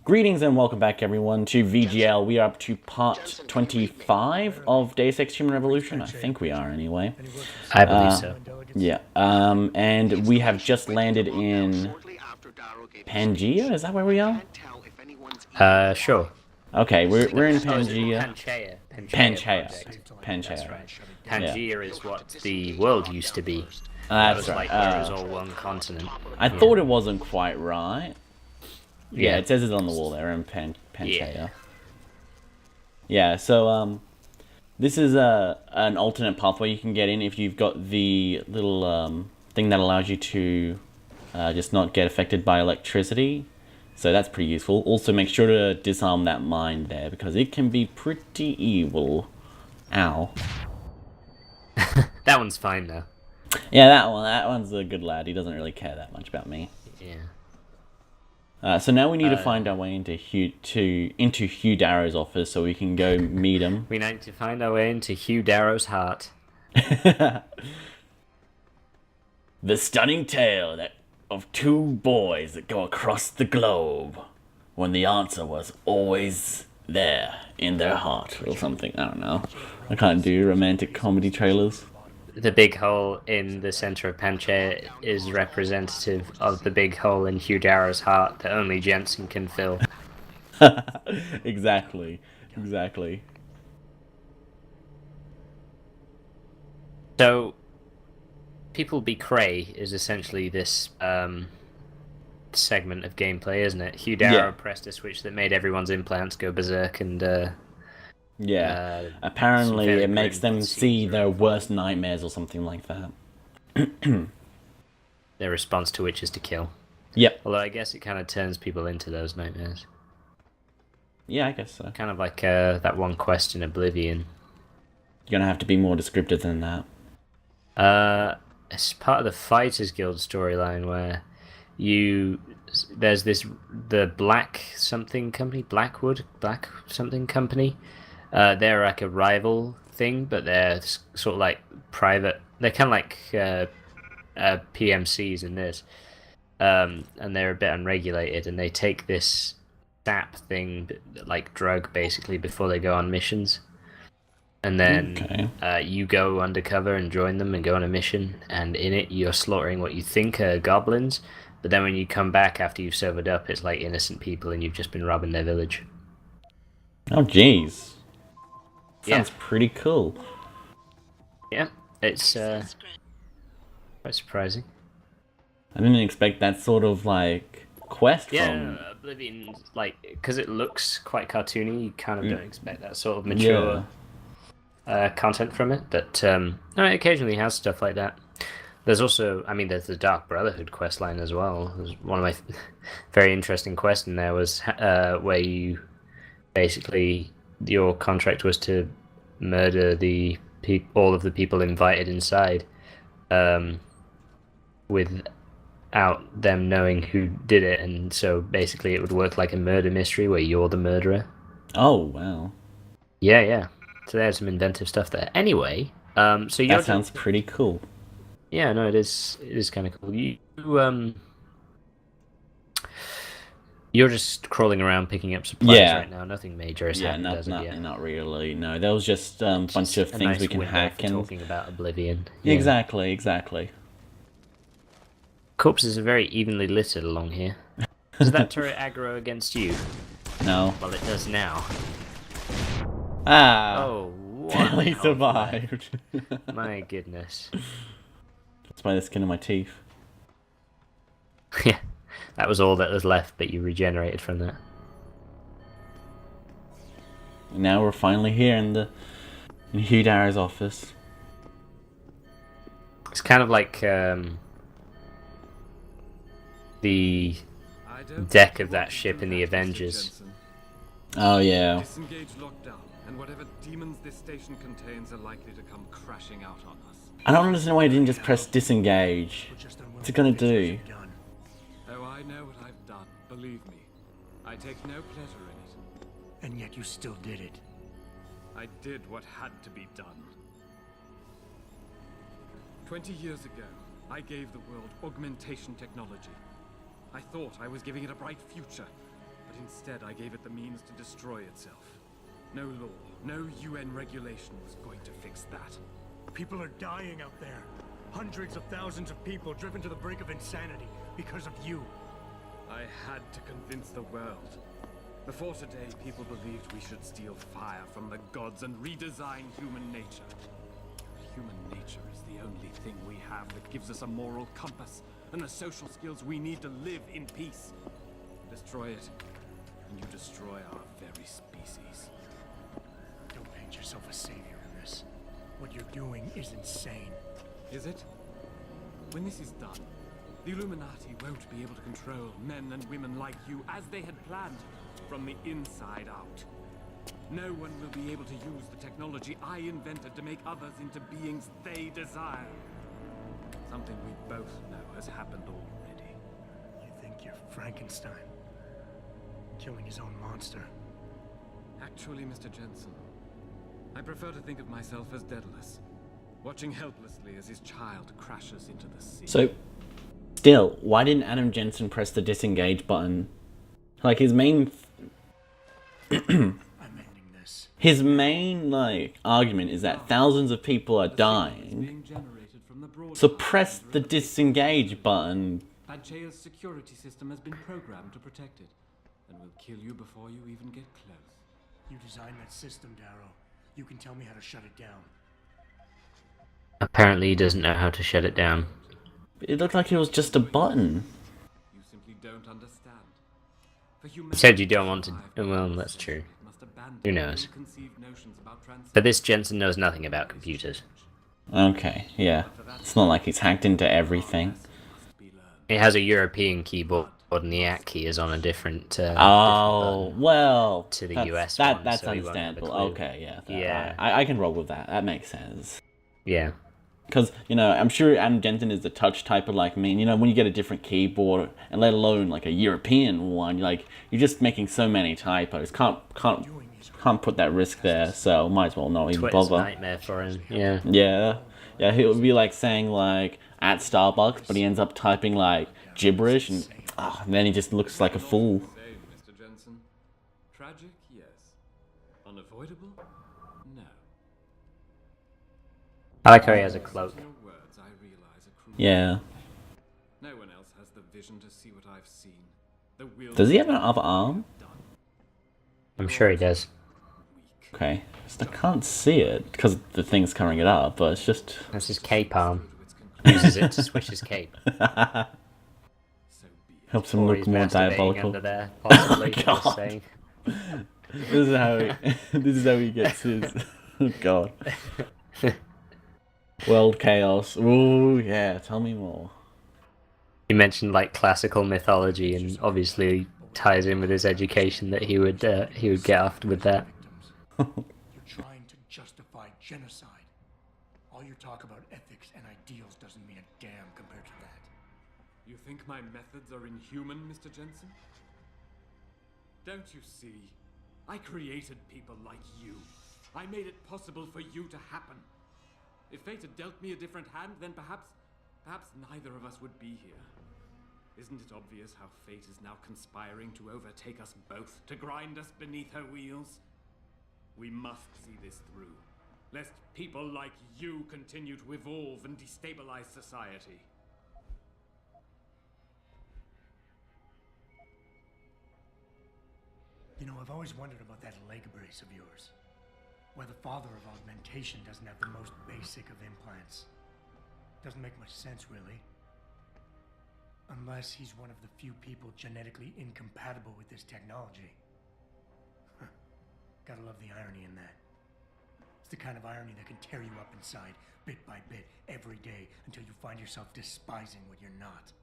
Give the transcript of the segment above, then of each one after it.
Greetings and welcome back, everyone, to VGL. We are up to part 25 of Deus Ex Human Revolution. I think we are, anyway. I believe so. Yeah. And we have just landed in Pangea. Is that where we are? Sure. Okay, we're in Oh, is it Pangea. Panchaea? Panchaea. Panchaea. That's Panchaea. right. Pangea is what the world used to be. That That's was right. like where it was all one continent. I thought it wasn't quite right. Yeah, Yeah. it says it on the wall there in Panchaea. Yeah. Yeah, so this is an alternate pathway you can get in if you've got the little thing that allows you to just not get affected by electricity. So that's pretty useful. Also, make sure to disarm that mine there because it can be pretty evil. Ow. That one's fine though. Yeah, that one's a good lad. He doesn't really care that much about me. Yeah. So now we need to find our way into Hugh Darrow's office so we can go meet him. We need to find our way into Hugh Darrow's heart. The stunning tale of two boys that go across the globe when the answer was always there in their heart or something. I don't know. I can't do romantic comedy trailers. The big hole in the center of Panchaea is representative of the big hole in Hugh Darrow's heart that only Jensen can fill. Exactly. So, People Be Cray is essentially this segment of gameplay, isn't it? Hugh Darrow pressed a switch that made everyone's implants go berserk, and apparently it makes them see their worst nightmares or something like that. Their response to which is to kill. Yep. Although I guess it kind of turns people into those nightmares. Yeah, I guess so. Kind of like that one quest in Oblivion. You're gonna have to be more descriptive than that. It's part of the Fighters Guild storyline where there's the Black something company, Black something company. They're like a rival thing, but they're sort of like private. They're kind of like PMCs in this, and they're a bit unregulated, and they take this sap thing, like drug, basically before they go on missions. And then you go undercover and join them and go on a mission, and in it you're slaughtering what you think are goblins, but then when you come back after you've sobered up, it's like innocent people and you've just been robbing their village. Oh, jeez. Sounds pretty cool. Yeah, it's quite surprising. I didn't expect that sort of, like, quest from... Yeah, Oblivion, like, because it looks quite cartoony, you kind of don't expect that sort of mature... content from it, but it occasionally has stuff like that. There's also, there's the Dark Brotherhood quest line as well. There's one of my very interesting quests in there was where you basically, your contract was to murder all of the people invited inside without them knowing who did it, and so basically it would work like a murder mystery where you're the murderer. Oh, wow. Yeah. So there's some inventive stuff there. Anyway, so that sounds pretty cool. Yeah, no, it is kind of cool. You're just crawling around picking up supplies right now. Nothing major has happened as of yet. Not really. No, there was just a bunch of things we can hack and talking about Oblivion. Yeah. Exactly. Corpses are very evenly littered along here. Does that turret aggro against you? No. Well, it does now. Oh, wow. He survived. My goodness. That's by the skin of my teeth. Yeah, that was all that was left, but you regenerated from that. And now we're finally here in Hugh Darrow's office. It's kind of like the deck of that ship in the Avengers. Oh, yeah. Disengage lockdown, and whatever demons this station contains are likely to come crashing out on us. I don't understand why I didn't just press disengage. What's it gonna do? Oh, I know what I've done, believe me. I take no pleasure in it. And yet you still did it. I did what had to be done. 20 years ago, I gave the world augmentation technology. I thought I was giving it a bright future. but instead I gave it the means to destroy itself. No law, no UN regulation was going to fix that. People are dying out there. Hundreds of thousands of people driven to the brink of insanity because of you. I had to convince the world. Before today, people believed we should steal fire from the gods and redesign human nature. Human nature is the only thing we have that gives us a moral compass and the social skills we need to live in peace. Destroy it, and you destroy our very species. Don't paint yourself a savior in this. What you're doing is insane. Is it? When this is done, the Illuminati won't be able to control men and women like you as they had planned, from the inside out. No one will be able to use the technology I invented to make others into beings they desire. Something we both know has happened already. You think you're Frankenstein? Killing his own monster. Actually, Mr. Jensen, I prefer to think of myself as Daedalus, watching helplessly as his child crashes into the sea. So, still, why didn't Adam Jensen press the disengage button? Like, his main... I'm ending this. His main, like, argument is that thousands of people are dying. Being generated from the broadcast So press the disengage button. Panchaea's security system has been programmed to protect it, and will kill you before you even get close. You designed that system, Darrow. You can tell me how to shut it down. Apparently he doesn't know how to shut it down. It looked like it was just a button. You simply don't understand. For You said you don't want to... Well, that's true. Who knows? But this Jensen knows nothing about computers. Okay, yeah. It's not like he's hacked into everything. It has a European keyboard, and the AT key is on a different... Oh, well... to the that's, US that, one, that's so he won't have a understandable. clue. Okay, yeah. Yeah. I can roll with that. That makes sense. Yeah. Because, you know, I'm sure Adam Jensen is the touch typer like me. And, you know, when you get a different keyboard, and let alone, like, a European one, like, you're just making so many typos. Can't put that risk there, so might as well not even Twitter's a bother. nightmare for him, yeah. Yeah. Yeah, he'll be, like, saying, like, at Starbucks, but he ends up typing, like, gibberish, and then he just looks like a fool. Mr. Jensen. Tragic, yes. Unavoidable? No. I like how he has a cloak. Your words, I realize, are cruel. Yeah. No one else has the vision to see what I've seen. The will Does he have an other arm? I'm sure he does. Okay. Just I can't see it, because the thing's covering it up, but it's just... That's his cape arm. Uses it to switch his cape. Helps him Or look he's more masturbating diabolical. under there, possibly. Oh, God. Just saying. This is how this is how he gets his... Oh, God. World chaos. Ooh, yeah, tell me more. You mentioned like classical mythology, and obviously ties in with his education that he would get off with that. You're trying to justify genocide. All your talk about ethics and ideals doesn't mean a damn compared to that. You think my methods are inhuman, Mr. Jensen? Don't you see? I created people like you. I made it possible for you to happen. If fate had dealt me a different hand, then perhaps neither of us would be here. Isn't it obvious how fate is now conspiring to overtake us both, to grind us beneath her wheels? We must see this through, lest people like you continue to evolve and destabilize society. You know, I've always wondered about that leg brace of yours. Why the father of augmentation doesn't have the most basic of implants. Doesn't make much sense, really. Unless he's one of the few people genetically incompatible with this technology. Huh. Gotta love the irony in that. It's the kind of irony that can tear you up inside, bit by bit, every day, until you find yourself despising what you're not.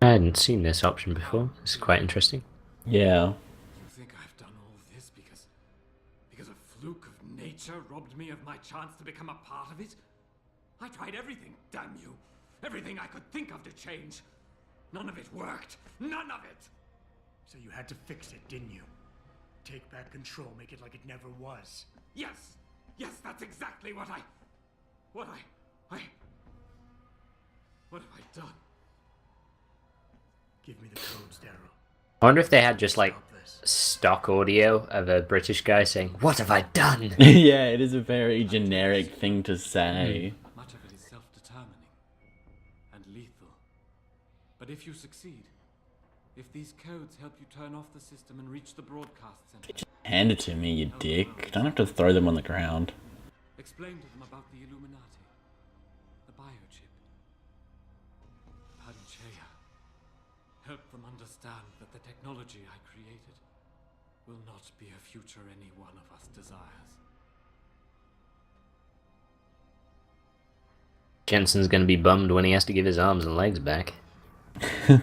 I hadn't seen this option before. This is quite interesting. Yeah. You think I've done all this because a fluke of nature robbed me of my chance to become a part of it? I tried everything, damn you. Everything I could think of to change. None of it worked. None of it! So you had to fix it, didn't you? Take back control, make it like it never was. Yes! Yes, that's exactly what have I done? Give me the codes, Darrow. I wonder if they had just like Stop this. stock audio of a British guy saying, "What have I done?" Yeah, it is a very generic thing to say. Much of it is self-determining and lethal. But if you succeed, if these codes help you turn off the system and reach the broadcast center, Hand it to me, you dick. You don't have to throw them on the ground. explain to them about the Illuminati, the biochip, Panchaea. Help them understand that the technology I created will not be a future any one of us desires. Jensen's gonna be bummed when he has to give his arms and legs back. Not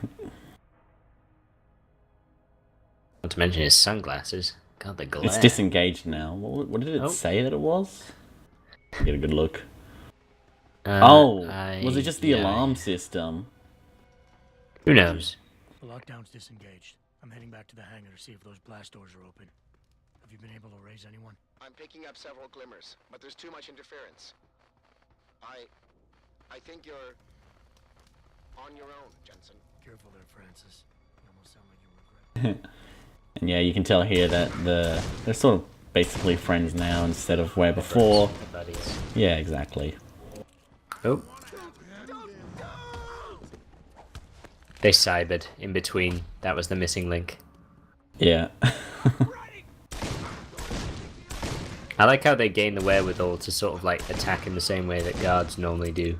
to mention his sunglasses. God, the glare. It's disengaged now. What did it say that it was? Get a good look. Was it just the alarm system? Who knows? The lockdown's disengaged. I'm heading back to the hangar to see if those blast doors are open. Have you been able to raise anyone? I'm picking up several glimmers, but there's too much interference. I think you're on your own, Jensen. Careful there, Francis. You almost sound like you regret. And yeah, you can tell here that they're sort of basically friends now instead of where before. Buddies. Yeah, exactly. Oh. They cybered in between. That was the missing link. Yeah. I like how they gain the wherewithal to sort of like attack in the same way that guards normally do.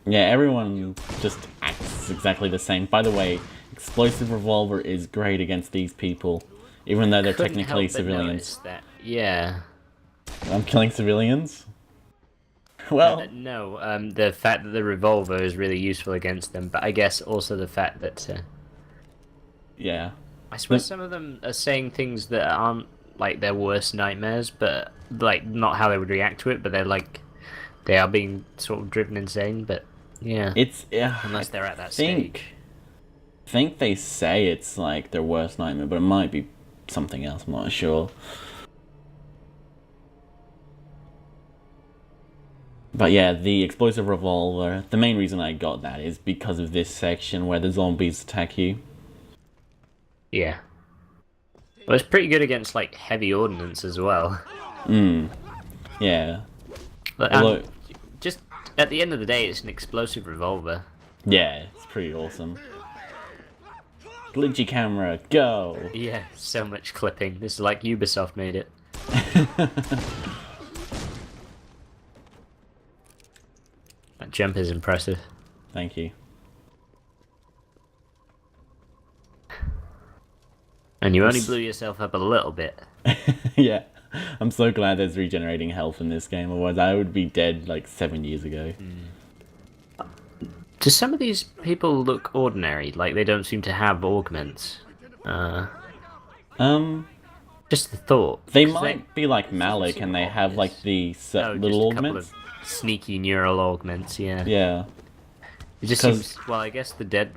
Yeah, everyone just acts exactly the same. By the way, explosive revolver is great against these people, even though they're Couldn't technically help but civilians. notice that. Yeah. I'm killing civilians? Well, No, the fact that the revolver is really useful against them, but I guess also the fact that yeah. I suppose some of them are saying things that aren't like their worst nightmares, but like not how they would react to it, but they are being sort of driven insane. But yeah, It's unless they're at that think, stage. I think they say it's like their worst nightmare, but it might be something else. I'm not sure. But yeah, the explosive revolver, the main reason I got that is because of this section where the zombies attack you. Yeah. Well, it's pretty good against like heavy ordnance as well. Yeah. But, Although, just at the end of the day, it's an explosive revolver. yeah, it's pretty awesome. Glitchy camera, go! Yeah, so much clipping. This is like Ubisoft made it. That jump is impressive. Thank you. And you only blew yourself up a little bit. Yeah. I'm so glad there's regenerating health in this game, otherwise I would be dead like 7 years ago. Do some of these people look ordinary? Like they don't seem to have augments? Just the thought. They 'Cause might be like Malik and they have like the little just a couple augments. of sneaky neural augments, yeah. Yeah. It just 'Cause- seems, well, I guess the dead,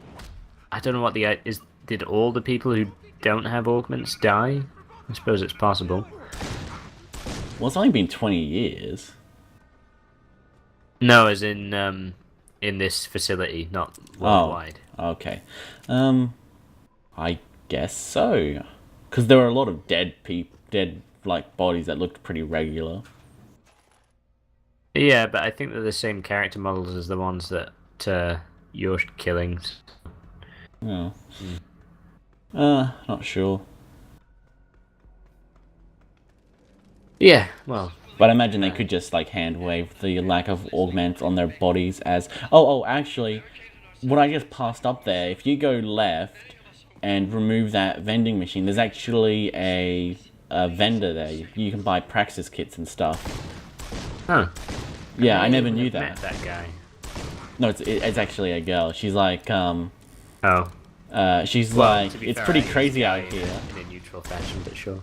I don't know what the, is, did all the people who don't have augments die? I suppose it's possible. Well, it's only been 20 years. No, as in this facility, not worldwide. Oh, okay. I guess so. Because there were a lot of dead like bodies that looked pretty regular. Yeah, but I think they're the same character models as the ones that you're killing. Oh. Not sure. Yeah, well. But I imagine they could just like hand wave the lack of augments on their bodies as... Oh, actually, what I just passed up there, if you go left and remove that vending machine, there's actually a vendor there. You can buy Praxis kits and stuff. Huh. Yeah, I never knew Met that. that guy. No, it's actually a girl. She's like, Oh. she's Well, like, to be it's fair, pretty I use crazy guy out here. In a neutral fashion, but sure.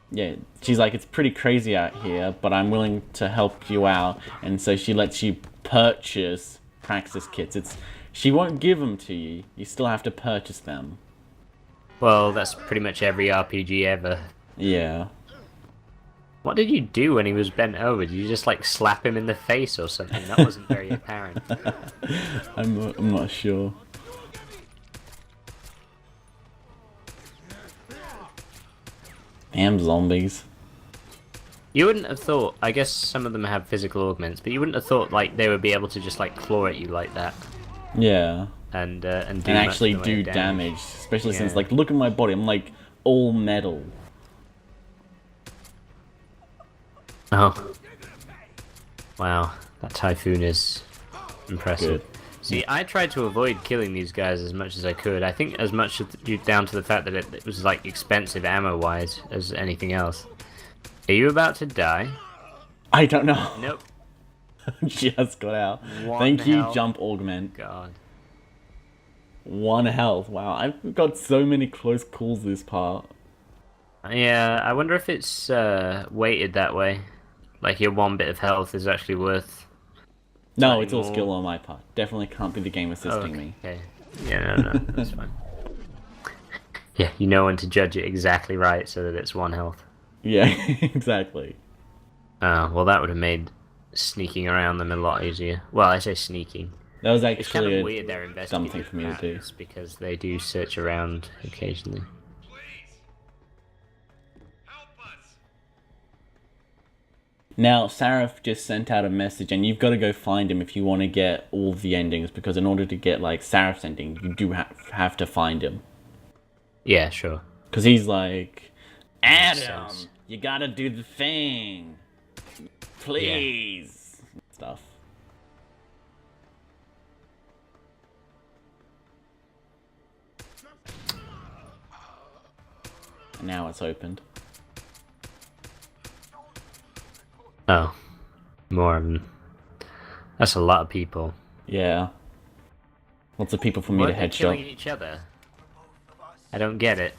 Yeah, she's like, it's pretty crazy out here, but I'm willing to help you out. And so she lets you purchase Praxis kits. She won't give them to you. You still have to purchase them. Well, that's pretty much every RPG ever. Yeah. What did you do when he was bent over? Did you just like slap him in the face or something? That wasn't very apparent. I'm not sure. Damn zombies. You wouldn't have thought. I guess some of them have physical augments, but you wouldn't have thought like they would be able to just like claw at you like that. Yeah. And Actually do damage, especially since like look at my body. I'm like all metal. Oh. Wow, that typhoon is impressive. Good. See, I tried to avoid killing these guys as much as I could. I think as much down to the fact that it was like expensive ammo-wise as anything else. Are you about to die? I don't know. Nope. Just got out. One Thank you, health. jump augment. God. 1 health. Wow, I've got so many close calls this part. Yeah, I wonder if it's weighted that way. Like your 1 bit of health is actually worth... No, it's all more. skill on my part. Definitely can't be the game assisting me. Okay. Yeah, no, that's fine. Yeah, you know when to judge it exactly right so that it's 1 health. Yeah, exactly. Oh, well that would have made sneaking around them a lot easier. Well, I say sneaking. That was It's kind actually of weird they're investigating something for me to do. patterns because they do search around occasionally. Now, Sarif just sent out a message, and you've got to go find him if you want to get all the endings, because in order to get, like, Sarif's ending, you do have to find him. Yeah, sure. Because he's like, Makes Adam, sense. you gotta do the thing. Please. Stuff. And now it's opened. Oh. More of them. That's a lot of people. Yeah. Lots of people for me Why to are they killing headshot. each other? I don't get it.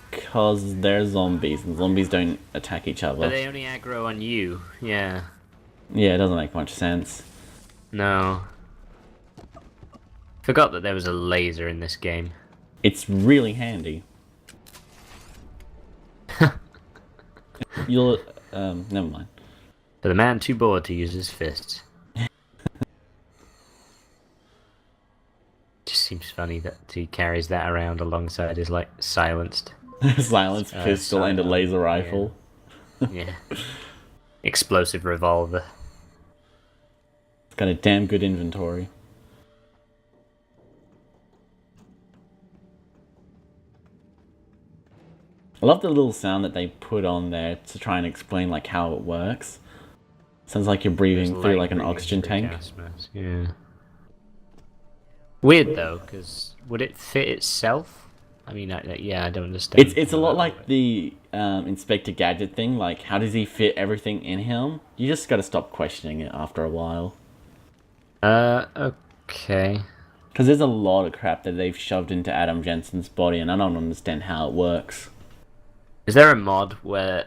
Because they're zombies, and zombies don't attack each But other. they only aggro on you. Yeah. Yeah, it doesn't make much sense. No. Forgot that there was a laser in this game. It's really handy. You'll, never mind. For the man too bored to use his fists. Just seems funny that he carries that around alongside his, like, silenced. Silenced pistol and a sidearm, laser rifle. Yeah. Explosive revolver. It's got a damn good inventory. I love the little sound that they put on there to try and explain like how it works. Sounds like you're breathing through like an breathing oxygen through tank. gas masks, yeah. Weird though, because would it fit itself? I mean, yeah, I don't understand. It's a lot like the Inspector Gadget thing. Like, how does he fit everything in him? You just got to stop questioning it after a while. Okay. Because there's a lot of crap that they've shoved into Adam Jensen's body, and I don't understand how it works. Is there a mod where